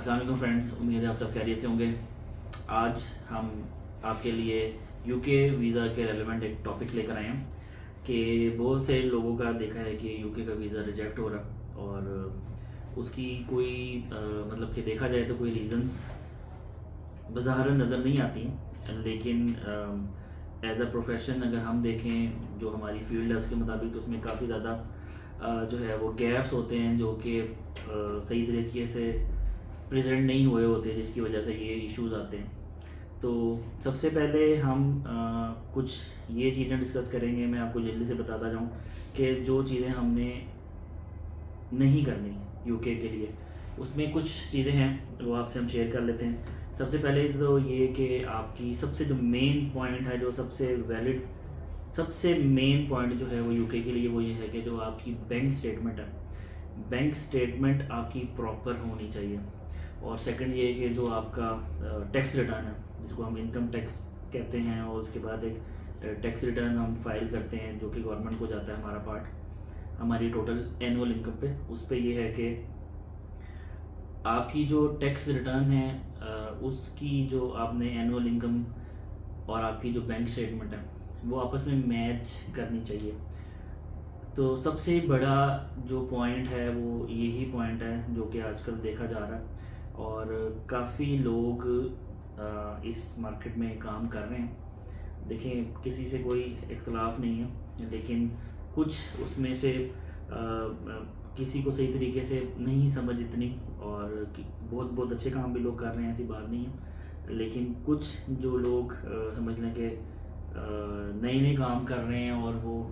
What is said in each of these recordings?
अस्सलाम वालेकुम फ्रेंड्स, उम्मीद है आप सब खैरियत से होंगे। आज हम आपके लिए यूके वीज़ा के रेलेवेंट एक टॉपिक लेकर आए हैं कि बहुत से लोगों का देखा है कि यूके का वीज़ा रिजेक्ट हो रहा और उसकी कोई मतलब कि देखा जाए तो कोई रीज़न्स बज़ाहिर नज़र नहीं आती हैं, लेकिन एज अ प्रोफेशन अगर हम देखें जो हमारी फील्ड है उसके मुताबिक तो उसमें काफ़ी ज़्यादा जो है वो गैप्स होते हैं जो कि सही तरीके से प्रेजेंट नहीं हुए होते, जिसकी वजह से ये इश्यूज आते हैं। तो सबसे पहले हम कुछ ये चीज़ें डिस्कस करेंगे। मैं आपको जल्दी से बताता जाऊँ कि जो चीज़ें हमने नहीं करनी यूके के लिए, उसमें कुछ चीज़ें हैं वो आपसे हम शेयर कर लेते हैं। सबसे पहले तो ये कि आपकी सबसे जो मेन पॉइंट है, जो सबसे वैलिड सबसे मेन पॉइंट जो है वो यूके के लिए वो ये है कि जो आपकी बैंक स्टेटमेंट है, बैंक स्टेटमेंट आपकी प्रॉपर होनी चाहिए। और सेकंड ये है कि जो आपका टैक्स रिटर्न है, जिसको हम इनकम टैक्स कहते हैं, और उसके बाद एक टैक्स रिटर्न हम फाइल करते हैं जो कि गवर्नमेंट को जाता है हमारा पार्ट हमारी टोटल एनुअल इनकम पे। उस पर यह है कि आपकी जो टैक्स रिटर्न है उसकी जो आपने एनुअल इनकम और आपकी जो बैंक स्टेटमेंट है वो आपस में मैच करनी चाहिए। तो सबसे बड़ा जो पॉइंट है वो यही पॉइंट है जो कि आजकल देखा जा रहा है, और काफ़ी लोग इस मार्केट में काम कर रहे हैं। देखें, किसी से कोई इख्तलाफ नहीं है, लेकिन कुछ उसमें से किसी को सही तरीके से नहीं समझ इतनी, और बहुत बहुत अच्छे काम भी लोग कर रहे हैं, ऐसी बात नहीं है। लेकिन कुछ जो लोग समझ लें कि नए नए काम कर रहे हैं और वो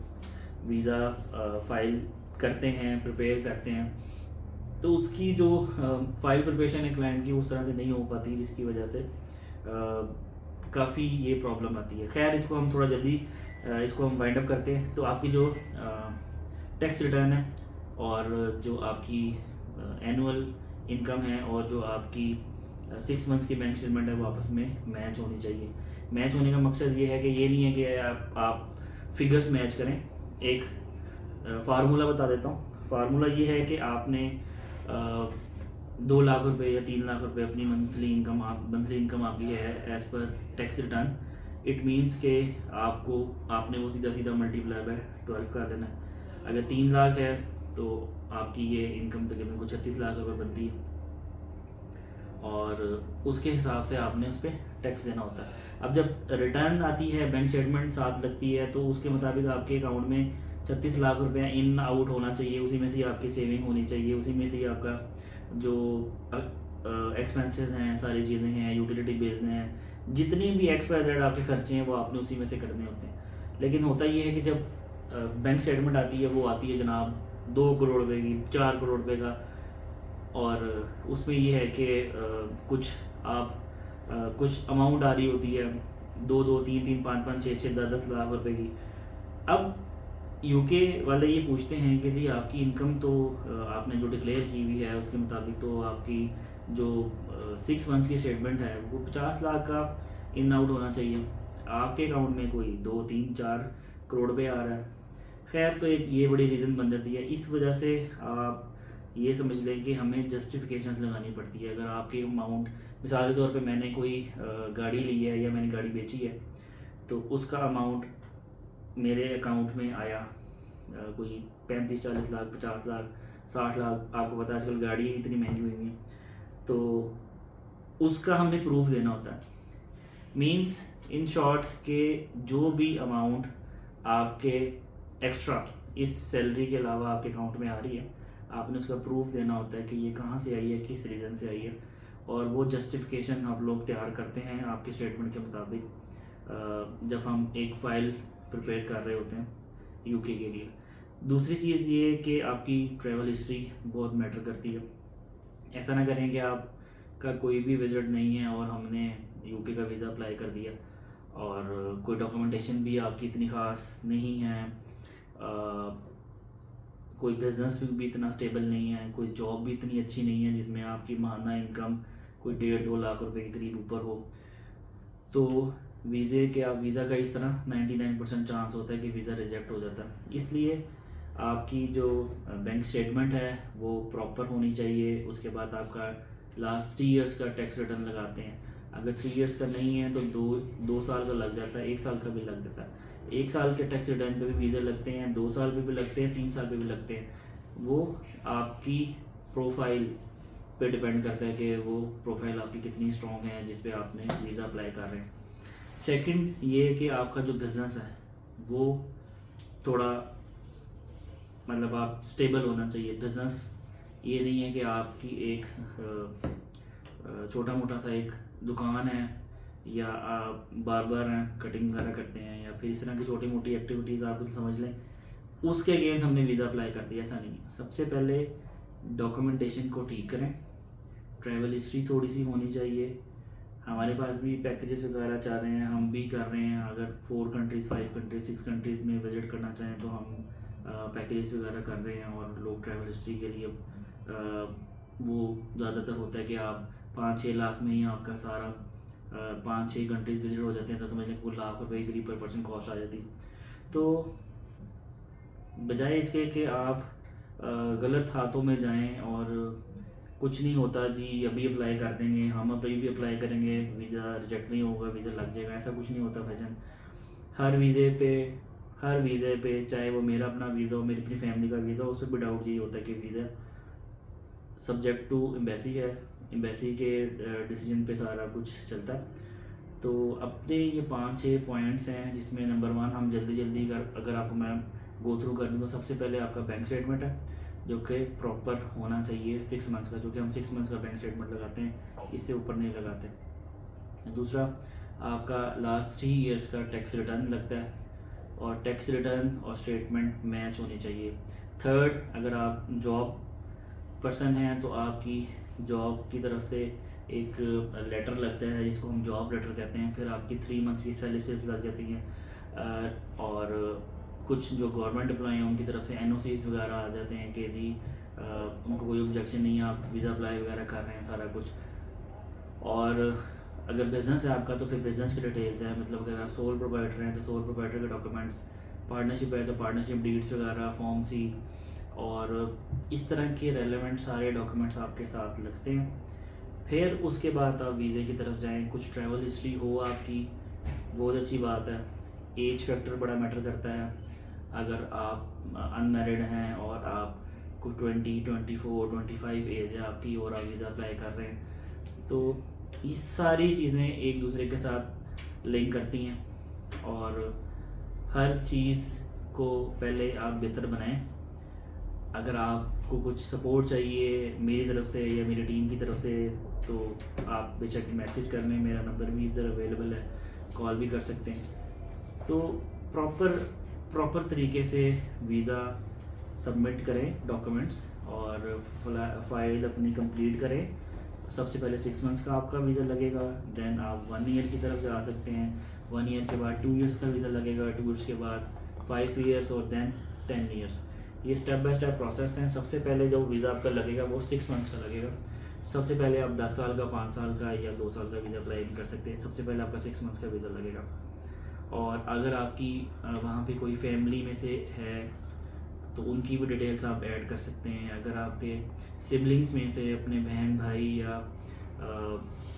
वीज़ा फ़ाइल करते हैं, प्रिपेयर करते हैं, तो उसकी जो फ़ाइल प्रिपरेशन है क्लाइंट की उस तरह से नहीं हो पाती, जिसकी वजह से काफ़ी ये प्रॉब्लम आती है। खैर, इसको हम थोड़ा जल्दी इसको हम वाइंड अप करते हैं। तो आपकी जो टैक्स रिटर्न है और जो आपकी एनुअल इनकम है और जो आपकी 6 मंथ्स की बैंक स्टेटमेंट है वो आपस में मैच होनी चाहिए। मैच होने का मकसद ये है कि ये नहीं है कि आप फिगर्स मैच करें। एक फार्मूला बता देता हूँ। फार्मूला ये है कि आपने 2 लाख रुपए या 3 लाख रुपए अपनी मंथली इनकम आपकी है as per tax return. It means के आपने वो सीधा सीधा मल्टीप्लाई बाय 12 कर देना है। अगर 3 लाख है तो आपकी ये इनकम तकरीबन को 36 लाख रुपए बनती है, और उसके हिसाब से आपने उस पर टैक्स देना होता है। अब जब रिटर्न आती है, बैंक स्टेटमेंट साथ लगती है, तो उसके मुताबिक आपके अकाउंट में 36 लाख रुपया इन आउट होना चाहिए। उसी में से ही आपकी सेविंग होनी चाहिए, उसी में से ही आपका जो एक्सपेंसेस हैं, सारी चीज़ें हैं, यूटिलिटी बिल्स हैं, जितनी भी XYZ आपके खर्चे हैं वो आपने उसी में से करने होते हैं। लेकिन होता ये है कि जब बैंक स्टेटमेंट आती है, वो आती है जनाब 2 करोड़ रुपए की, 4 करोड़ रुपए का, और उसमें ये है कि कुछ अमाउंट आ रही होती है 2-2, 3-3, 5-5, 6-6, 10-10 लाख रुपए की। अब यूके वाले ये पूछते हैं कि जी आपकी इनकम तो आपने जो डिक्लेयर की हुई है उसके मुताबिक तो आपकी जो 6 मंथ्स की स्टेटमेंट है वो 50 लाख का इन आउट होना चाहिए, आपके अकाउंट में कोई 2-3-4 करोड़ रुपये आ रहा है। खैर, तो एक ये बड़ी रीज़न बन जाती है। इस वजह से आप ये समझ लें कि हमें जस्टिफिकेशंस लगानी पड़ती है। अगर आपकी अमाउंट, मिसाल के तौर पे मैंने कोई गाड़ी ली है या मैंने गाड़ी बेची है, तो उसका अमाउंट मेरे अकाउंट में आया कोई 35-40 लाख, 50 लाख, 60 लाख। आपको पता है आजकल गाड़ी इतनी महंगी हुई है, तो उसका हमें प्रूफ देना होता है। मीन्स इन शॉर्ट के जो भी अमाउंट आपके एक्स्ट्रा इस सैलरी के अलावा आपके अकाउंट में आ रही है, आपने उसका प्रूफ देना होता है कि ये कहाँ से आई है, किस रीज़न से आई है, और वो जस्टिफिकेशन आप लोग तैयार करते हैं आपकी स्टेटमेंट के मुताबिक जब हम एक फ़ाइल प्रिपेयर कर रहे होते हैं यूके के लिए। दूसरी चीज़ ये कि आपकी ट्रैवल हिस्ट्री बहुत मैटर करती है। ऐसा ना करें कि आपका कोई भी विज़िट नहीं है और हमने यूके का वीज़ा अप्लाई कर दिया और कोई डॉक्यूमेंटेशन भी आपकी इतनी ख़ास नहीं है, कोई बिज़नेस भी इतना स्टेबल नहीं है, कोई जॉब भी इतनी अच्छी नहीं है जिसमें आपकी माहाना इनकम कोई 1.5-2 लाख रुपए के करीब ऊपर हो, तो वीज़ा का इस तरह 99% चांस होता है कि वीज़ा रिजेक्ट हो जाता है। इसलिए आपकी जो बैंक स्टेटमेंट है वो प्रॉपर होनी चाहिए। उसके बाद आपका लास्ट 3 इयर्स का टैक्स रिटर्न लगाते हैं। अगर 3 इयर्स का नहीं है तो दो साल का लग जाता है, 1 साल का भी लग जाता है। 1 साल के टैक्स रिटर्न पे भी वीज़ा लगते हैं, 2 साल पे भी लगते हैं, 3 साल पे भी लगते हैं। वो आपकी प्रोफाइल पे डिपेंड करता है कि वो प्रोफाइल आपकी कितनी स्ट्रॉन्ग है जिस पे आपने वीज़ा अप्लाई कर रहे हैं। सेकंड ये है कि आपका जो बिज़नेस है वो थोड़ा मतलब आप स्टेबल होना चाहिए। बिज़नेस ये नहीं है कि आपकी एक छोटा मोटा सा एक दुकान है या आप बार्बर हैं, कटिंग वगैरह करते हैं, या फिर इस तरह की छोटी मोटी एक्टिविटीज़ आप समझ लें उसके अगेंस्ट हमने वीज़ा अप्लाई कर दिया, ऐसा नहीं है। सबसे पहले डॉक्यूमेंटेशन को ठीक करें, ट्रैवल हिस्ट्री थोड़ी सी होनी चाहिए। हमारे पास भी पैकेजेस वगैरह चल रहे हैं, हम भी कर रहे हैं। अगर 4 कंट्रीज़ 5 कंट्रीज़ 6 कंट्रीज़ में विज़िट करना चाहें तो हम पैकेजेस वगैरह कर रहे हैं। और लोग ट्रैवल हिस्ट्री के लिए वो ज़्यादातर होता है कि आप 5-6 लाख में ही आपका सारा 5-6 कंट्रीज़ विज़िट हो जाते हैं, तो समझ लें कुछ लाख रुपए की पर पर्सन कॉस्ट आ जाती। तो बजाय इसके कि आप गलत हाथों में जाएं और कुछ नहीं होता जी, अभी अप्लाई कर देंगे, हम अभी भी अप्लाई करेंगे, वीज़ा रिजेक्ट नहीं होगा, वीज़ा लग जाएगा, ऐसा कुछ नहीं होता भाईजान। हर वीज़े पे चाहे वो मेरा अपना वीज़ा हो, मेरी अपनी फैमिली का वीज़ा हो, उस पर भी डाउट यही होता है कि वीज़ा सब्जेक्ट टू एम्बेसी है, एम्बेसी के डिसीजन पे सारा कुछ चलता है। तो अपने ये 5-6 पॉइंट्स हैं जिसमें नंबर 1 हम जल्दी अगर आपको मैं गो थ्रू कर दूँ तो सबसे पहले आपका बैंक स्टेटमेंट है जो कि प्रॉपर होना चाहिए 6 मंथ्स का, जो कि हम 6 मंथ्स का बैंक स्टेटमेंट लगाते हैं, इससे ऊपर नहीं लगाते। दूसरा आपका लास्ट 3 इयर्स का टैक्स रिटर्न लगता है और टैक्स रिटर्न और स्टेटमेंट मैच होनी चाहिए। थर्ड, अगर आप जॉब पर्सन हैं तो आपकी जॉब की तरफ से एक लेटर लगता है जिसको हम जॉब लेटर कहते हैं। फिर आपकी 3 मंथ्स की सैलरी स्लिप्स लग जाती हैं और कुछ जो गवर्नमेंट एम्प्लॉय हैं उनकी तरफ से NOCs वगैरह आ जाते हैं कि जी उनको कोई ऑब्जेक्शन नहीं है, आप वीज़ा अप्लाई वगैरह कर रहे हैं सारा कुछ। और अगर बिज़नेस है आपका तो फिर बिज़नेस की डिटेल्स हैं, मतलब अगर आप सोल प्रोप्राइटर हैं तो सोल प्रोप्राइटर के डॉक्यूमेंट्स, पार्टनरशिप है तो पार्टनरशिप डीड्स वगैरह, फॉर्म C और इस तरह के रेलेवेंट सारे डॉक्यूमेंट्स आपके साथ लगते हैं। फिर उसके बाद आप वीज़े की तरफ जाएं। कुछ ट्रैवल हिस्ट्री हो आपकी, बहुत अच्छी बात है। एज फैक्टर बड़ा मैटर करता है। अगर आप अनमैरिड हैं और आप को 20, 24, 25 एज है आपकी और आप वीज़ा अप्लाई कर रहे हैं तो ये सारी चीज़ें एक दूसरे के साथ लिंक करती हैं और हर चीज़ को पहले आप बेहतर बनाएं। अगर आपको कुछ सपोर्ट चाहिए मेरी तरफ से या मेरी टीम की तरफ से तो आप बेशक मैसेज कर लें, मेरा नंबर भी इधर अवेलेबल है, कॉल भी कर सकते हैं। तो प्रॉपर तरीके से वीज़ा सबमिट करें डॉक्यूमेंट्स और फाइल अपनी कंप्लीट करें। सबसे पहले 6 मंथ्स का आपका वीज़ा लगेगा, देन आप 1 ईयर की तरफ जा सकते हैं। 1 ईयर के बाद 2 इयर्स का वीज़ा लगेगा, 2 इयर्स के बाद 5 इयर्स और देन 10 इयर्स। ये स्टेप बाय स्टेप प्रोसेस हैं। सबसे पहले जो वीज़ा आपका लगेगा वो 6 मंथ्स का लगेगा। सबसे पहले आप 10 साल का, 5 साल का या 2 साल का वीज़ा अप्लाई नहीं कर सकते। सबसे पहले आपका 6 मंथ्स का वीज़ा लगेगा। और अगर आपकी वहाँ पे कोई फैमिली में से है तो उनकी भी डिटेल्स आप ऐड कर सकते हैं। अगर आपके सिबलिंग्स में से अपने बहन भाई या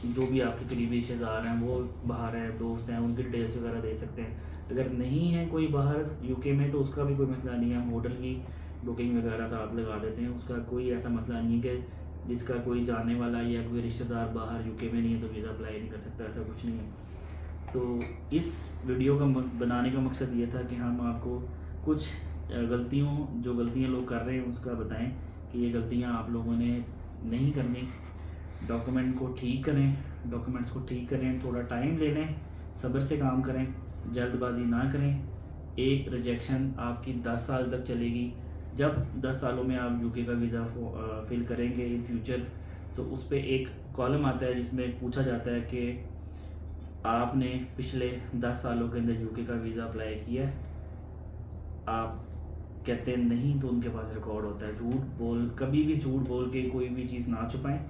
जो भी आपके करीबी रिश्तेदार हैं वो बाहर हैं, दोस्त हैं, उनकी डिटेल्स वगैरह दे सकते हैं। अगर नहीं है कोई बाहर UK में तो उसका भी कोई मसला नहीं है, हम होटल की बुकिंग वगैरह साथ लगा देते हैं। उसका कोई ऐसा मसला नहीं है कि जिसका कोई जाने वाला या कोई रिश्तेदार बाहर UK में नहीं है तो वीज़ा अप्लाई नहीं कर सकता, ऐसा कुछ नहीं है। तो इस वीडियो का बनाने का मकसद ये था कि हम आपको कुछ जो गलतियाँ लोग कर रहे हैं उसका बताएं कि ये गलतियाँ आप लोगों ने नहीं करनी। डॉक्यूमेंट्स को ठीक करें, थोड़ा टाइम ले लें, सब्र से काम करें, जल्दबाजी ना करें। एक रिजेक्शन आपकी 10 साल तक चलेगी। जब 10 सालों में आप UK का वीज़ा फिल करेंगे इन फ्यूचर तो उस पर एक कॉलम आता है जिसमें पूछा जाता है कि आपने पिछले 10 सालों के अंदर UK का वीज़ा अप्लाई किया है। आप कहते हैं नहीं तो उनके पास रिकॉर्ड होता है। कभी भी झूठ बोल के कोई भी चीज़ ना छुपाएं।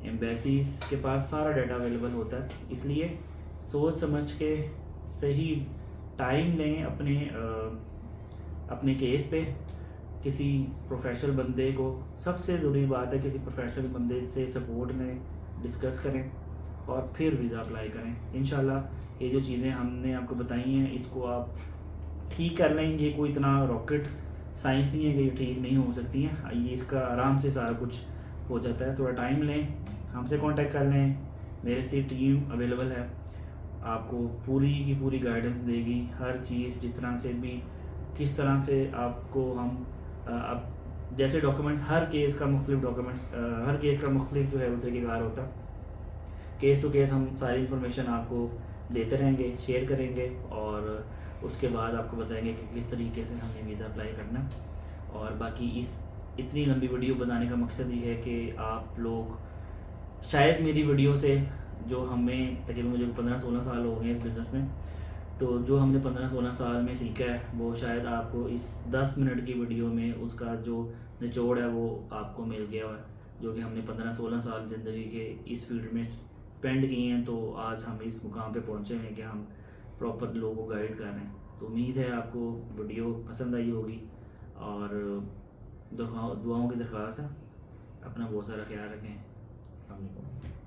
एम्बेसीज के पास सारा डाटा अवेलेबल होता है, इसलिए सोच समझ के सही टाइम लें अपने केस पे किसी प्रोफेशनल बंदे को, सबसे ज़रूरी बात है किसी प्रोफेशनल बंदे से सपोर्ट लें, डिस्कस करें और फिर वीज़ा अप्लाई करें। इंशाल्लाह ये जो चीज़ें हमने आपको बताई हैं इसको आप ठीक कर लें। ये कोई इतना रॉकेट साइंस नहीं है कि ये ठीक नहीं हो सकती हैं, ये इसका आराम से सारा कुछ हो जाता है। थोड़ा टाइम लें, हमसे कांटेक्ट कर लें, मेरे से टीम अवेलेबल है, आपको पूरी की पूरी गाइडेंस देगी, हर चीज़ जिस तरह से भी, किस तरह से आपको हम अब जैसे डॉक्यूमेंट्स, हर केस का मुख्तलिफ डॉक्यूमेंट्स, हर केस का मुख्तलिफ जो है वो तरीक़ेकार होता है। केस टू केस हम सारी इन्फॉर्मेशन आपको देते रहेंगे, शेयर करेंगे और उसके बाद आपको बताएंगे कि किस तरीके से हमें वीज़ा अप्लाई करना। और बाकी इस इतनी लंबी वीडियो बनाने का मकसद ये है कि आप लोग शायद मेरी वीडियो से, जो हमें तकरीबन मुझे 15-16 साल हो गए इस बिज़नेस में, तो जो हमने 15-16 साल में सीखा है वो शायद आपको इस 10 मिनट की वीडियो में उसका जो निचोड़ है वो आपको मिल गया है, जो कि हमने 15-16 साल ज़िंदगी के इस फील्ड में स्पेंड किए हैं। तो आज हम इस मुकाम पे पहुँचे हैं कि हम प्रॉपर लोगों को गाइड कर रहे हैं। तो उम्मीद है आपको वीडियो पसंद आई होगी और दुआओं की दरख्वास्त है, अपना बहुत सारा ख्याल रखें। अस्सलाम वालेकुम।